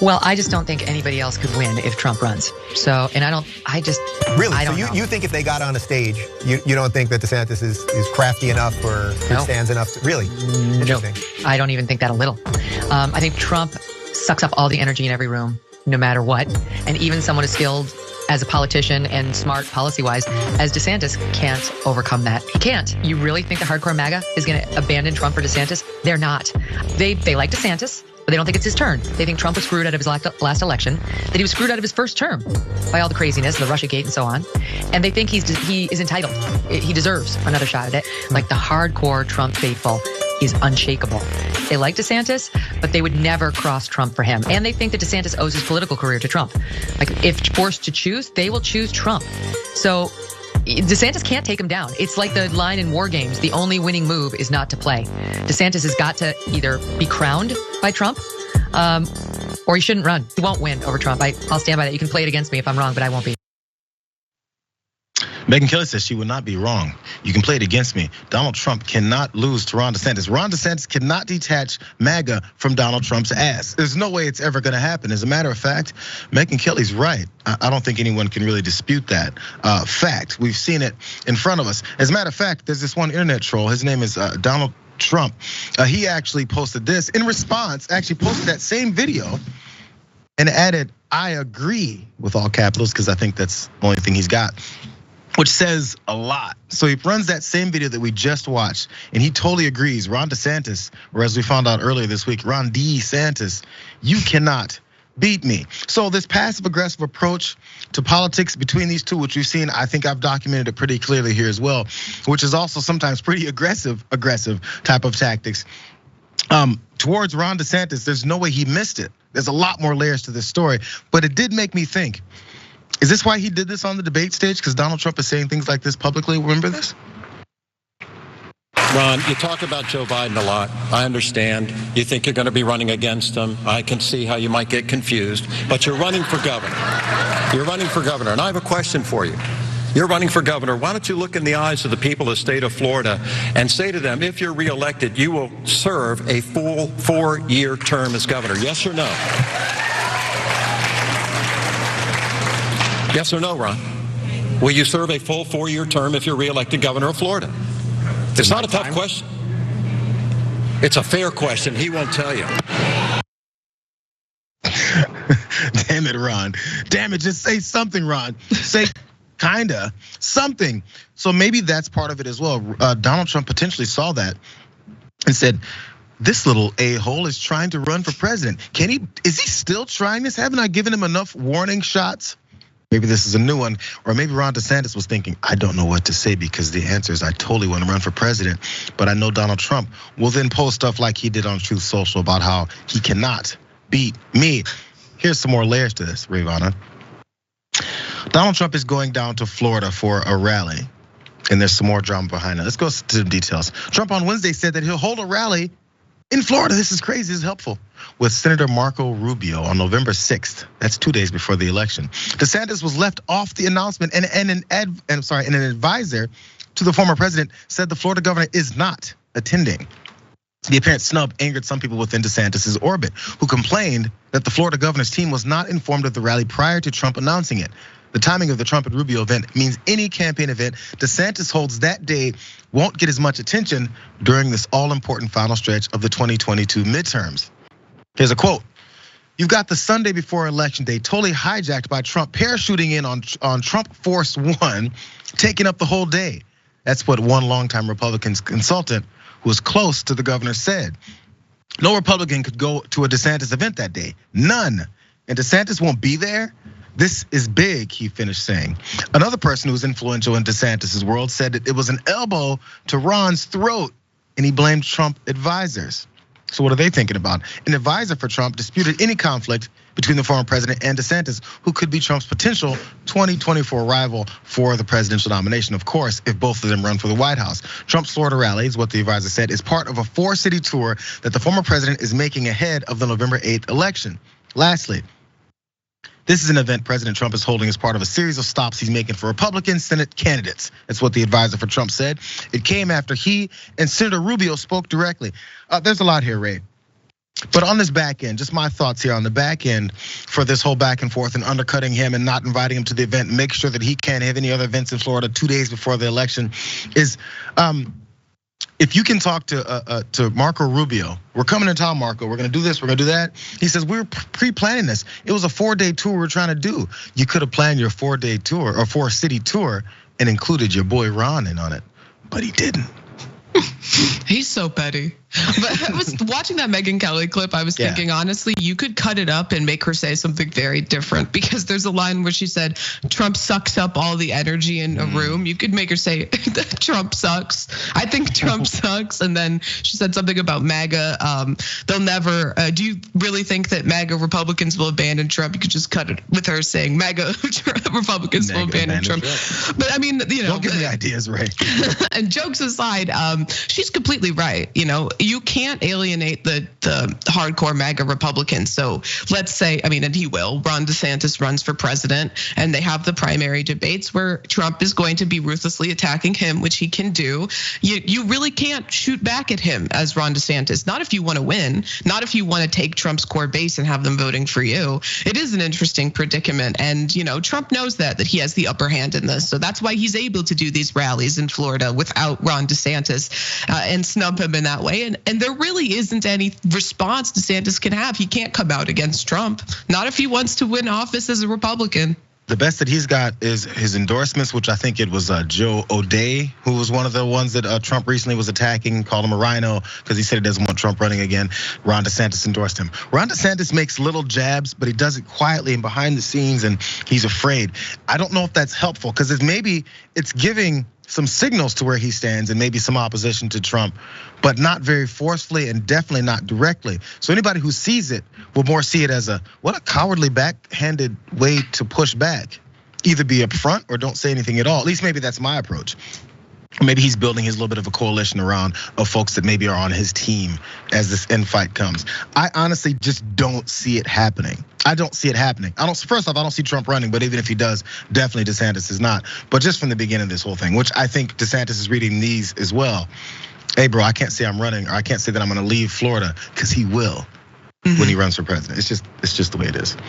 Well, I just don't think anybody else could win if Trump runs. So, and I don't know. You think if they got on a stage, you don't think that DeSantis is crafty enough or stands enough to, really? Interesting. No, I don't even think that a little. I think Trump sucks up all the energy in every room, no matter what. And even someone as skilled as a politician and smart policy-wise as DeSantis can't overcome that. He can't. You really think the hardcore MAGA is going to abandon Trump for DeSantis? They're not. They like DeSantis, but they don't think it's his turn. They think Trump was screwed out of his last election, that he was screwed out of his first term by all the craziness, the Russiagate and so on. And they think he is entitled. He deserves another shot at it. Like the hardcore Trump faithful is unshakable. They like DeSantis, but they would never cross Trump for him. And they think that DeSantis owes his political career to Trump. Like if forced to choose, they will choose Trump. So DeSantis can't take him down. It's like the line in War Games, the only winning move is not to play. DeSantis has got to either be crowned by Trump, or he shouldn't run. He won't win over Trump. I'll stand by that. You can play it against me if I'm wrong, but I won't be. Megyn Kelly says she would not be wrong. You can play it against me. Donald Trump cannot lose to Ron DeSantis. Ron DeSantis cannot detach MAGA from Donald Trump's ass. There's no way it's ever going to happen. As a matter of fact, Megyn Kelly's right. I don't think anyone can really dispute that fact. We've seen it in front of us. As a matter of fact, there's this one internet troll. His name is Donald Trump. He actually posted this in response, actually posted that same video and added, "I agree," with all capitals, because I think that's the only thing he's got, which says a lot. So he runs that same video that we just watched, and he totally agrees. Ron DeSantis, or as we found out earlier this week, Ron DeSantis, you cannot beat me. So this passive aggressive approach to politics between these two, which we've seen, I think I've documented it pretty clearly here as well, which is also sometimes pretty aggressive type of tactics. Towards Ron DeSantis, there's no way he missed it. There's a lot more layers to this story, but it did make me think, is this why he did this on the debate stage? Because Donald Trump is saying things like this publicly. Remember this? Ron, you talk about Joe Biden a lot. I understand. You think you're going to be running against him. I can see how you might get confused, but you're running for governor. You're running for governor, and I have a question for you. You're running for governor. Why don't you look in the eyes of the people of the state of Florida and say to them, if you're reelected, you will serve a full 4-year term as governor? Yes or no? Yes or no, Ron? Will you serve a full 4-year term if you're reelected governor of Florida? It's not a tough question. It's a fair question. He won't tell you. Damn it, Ron. Damn it, just say something, Ron. Say kinda something. So maybe that's part of it as well. Donald Trump potentially saw that and said, this little a-hole is trying to run for president. Is he still trying this? Haven't I given him enough warning shots? Maybe this is a new one, or maybe Ron DeSantis was thinking, I don't know what to say because the answer is I totally want to run for president, but I know Donald Trump will then post stuff like he did on Truth Social about how he cannot beat me. Here's some more layers to this, Ravana. Donald Trump is going down to Florida for a rally, and there's some more drama behind it. Let's go to the details. Trump on Wednesday said that he'll hold a rally in Florida. This is crazy, this is helpful. With Senator Marco Rubio on November 6th. That's 2 days before the election. DeSantis was left off the announcement, and an advisor to the former president said the Florida governor is not attending. The apparent snub angered some people within DeSantis's orbit, who complained that the Florida governor's team was not informed of the rally prior to Trump announcing it. The timing of the Trump and Rubio event means any campaign event DeSantis holds that day won't get as much attention during this all-important final stretch of the 2022 midterms. Here's a quote. You've got the Sunday before election day totally hijacked by Trump parachuting in on Trump Force One, taking up the whole day. That's what one longtime Republican consultant who was close to the governor said. No Republican could go to a DeSantis event that day, none. And DeSantis won't be there? This is big, he finished saying. Another person who was influential in DeSantis's world said that it was an elbow to Ron's throat, and he blamed Trump advisors. So what are they thinking about? An advisor for Trump disputed any conflict between the former president and DeSantis, who could be Trump's potential 2024 rival for the presidential nomination, of course, if both of them run for the White House. Trump's Florida rally, is what the advisor said, is part of a 4-city tour that the former president is making ahead of the November 8th election. Lastly, this is an event President Trump is holding as part of a series of stops he's making for Republican Senate candidates. That's what the advisor for Trump said. It came after he and Senator Rubio spoke directly. There's a lot here, Ray. But on this back end, just my thoughts here on the back end for this whole back and forth and undercutting him and not inviting him to the event, make sure that he can't have any other events in Florida 2 days before the election is, if you can talk to Marco Rubio, we're coming to town, Marco. We're gonna do this, we're gonna do that. He says we were pre-planning this. It was a 4-day tour we were trying to do. You could have planned your 4-day tour or 4-city tour and included your boy Ron in on it, but he didn't. He's so petty. But I was watching that Megyn Kelly clip. I was thinking, honestly, you could cut it up and make her say something very different, because there's a line where she said, Trump sucks up all the energy in a room. You could make her say, Trump sucks. I think Trump sucks. And then she said something about MAGA. They'll never, do you really think that MAGA Republicans will abandon Trump? You could just cut it with her saying MAGA Republicans will abandon Trump. But I mean, Don't give me ideas, Ray. And jokes aside, she's completely right. You can't alienate the hardcore MAGA Republicans. So let's say, and he will, Ron DeSantis runs for president and they have the primary debates where Trump is going to be ruthlessly attacking him, which he can do. You really can't shoot back at him as Ron DeSantis. Not if you want to win, not if you want to take Trump's core base and have them voting for you. It is an interesting predicament. And Trump knows that he has the upper hand in this. So that's why he's able to do these rallies in Florida without Ron DeSantis and snub him in that way. And there really isn't any response DeSantis can have. He can't come out against Trump, not if he wants to win office as a Republican. The best that he's got is his endorsements, which I think it was Joe O'Dea, who was one of the ones that Trump recently was attacking, called him a rhino because he said he doesn't want Trump running again. Ron DeSantis endorsed him. Ron DeSantis makes little jabs, but he does it quietly and behind the scenes, and he's afraid. I don't know if that's helpful, because it's giving some signals to where he stands and maybe some opposition to Trump, but not very forcefully and definitely not directly. So anybody who sees it will more see it as what a cowardly backhanded way to push back. Either be upfront or don't say anything at all. At least maybe that's my approach. Maybe he's building his little bit of a coalition around of folks that maybe are on his team as this end fight comes. I honestly just don't see it happening. I don't see it happening. First off, I don't see Trump running, but even if he does, definitely DeSantis is not. But just from the beginning of this whole thing, which I think DeSantis is reading these as well. Hey, bro, I can't say I'm running, or I can't say that I'm gonna leave Florida, because he will when he runs for president. It's just the way it is.